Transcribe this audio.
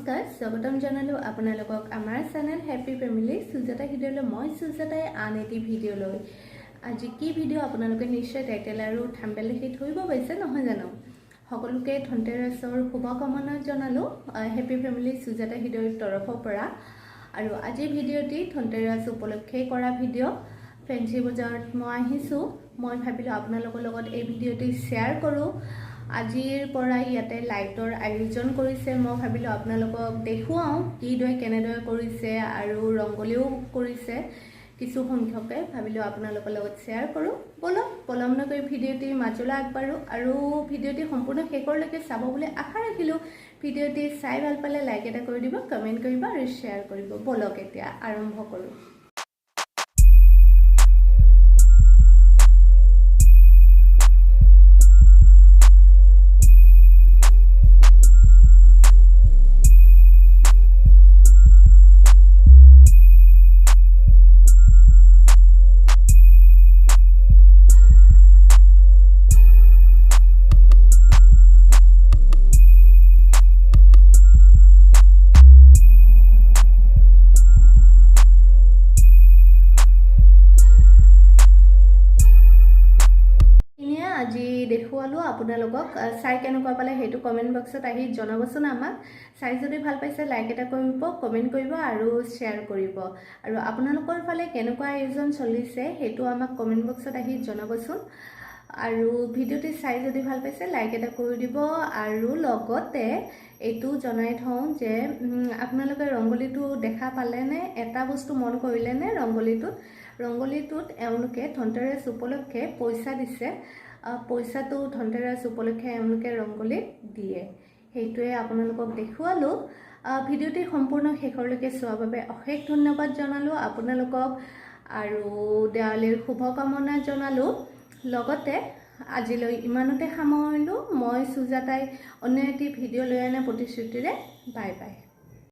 নমস্কাৰ স্বাগতম জনালো আপোনালোকক আমাৰ চেনেল হেপি ফেমিলি সুজাতা ভিডিঅ'লৈ মই সুজাতাই আন এটি ভিডিঅ' লৈ আজি কি ভিডিঅ' আপোনালোকে নিশ্চয় টাইটেল আৰু থাম্বনেল দেখি ধৰিব পাৰিছে নহয় জানো সকলোকে ধনতেৰাছৰ শুভকামনা জনালো হেপি ফেমিলি সুজাতা ভিডিঅ'ৰ তৰফৰ পৰা আৰু আজি ভিডিঅ'টি ধনতেৰাছ উপলক্ষে কৰা ভিডিঅ' ফেঞ্চি বজাৰত মই আহিছো মই ভাবিলো আপোনালোকৰ লগত এই ভিডিঅ'টি শ্বেয়াৰ কৰো আজিৰ পৰা ইয়াতে লাইটৰ আয়োজন কৰিছে মই ভাবিলো আপোনালোকক দেখুৱাও কিদৰে কেনেদৰে কৰিছে আৰু ৰংগলিও কৰিছে কিছু সংখ্যকে ভাবিলো আপোনালোকৰ লগত শ্বেয়াৰ কৰো বলক পলম নকৰি ভিডিঅ'টি মাজলৈ আগবাঢ়ো আৰু ভিডিঅ'টি সম্পূৰ্ণ শেষলৈকে চাব বুলি আশা ৰাখিলো ভিডিঅ'টি চাই ভাল পালে লাইক এটা কৰি দিব কমেন্ট কৰিব আৰু শ্বেয়াৰ কৰিব বলক এতিয়া আৰম্ভ কৰো আজি দেখুৱালো আপোনালোকক চাই কেনেকুৱা পালে হেতু কমেন্ট বক্সত আহি জনাবচোন আমাক চাই যদি ভাল পাইছে লাইক এটা কৰিব কমেন্ট কৰিব আৰু শ্বেয়াৰ কৰিব আৰু আপোনালোকৰ ফালে কেনেকুৱা আয়োজন চলিছে হেতু আমাক কমেন্ট বক্সত আহি জনাবচোন আৰু ভিডিঅ'টি চাই যদি ভাল পাইছে লাইক এটা কৰি দিব আৰু লগতে এটো জনাই থওঁ যে আপোনালোকে ৰংগলিটো দেখা পালে নে এটা বস্তু মন কৰিলে নে ৰংগলিটোত এওঁলোকে ধনতেৰাছ উপলক্ষে পইচা দিছে পইচাটো ধনতেৰাছ উপলক্ষে এওঁলোকে ৰংগলিত দিয়ে হেতুৱে আপোনালোকক দেখুৱালো ভিডিঅ'টি সম্পূৰ্ণ শেষলৈকে চোৱাৰ বাবে অশেষ ধন্যবাদ জনালো আপোনালোকক আৰু দেৱালীৰ শুভকামনা জনালো লগতে আজিলৈ ইমানতে সামৰিলো মই সুজাতাই অন্য এটি ভিডিঅ' লৈ আনে প্ৰতিশ্ৰুতিৰে বাই বাই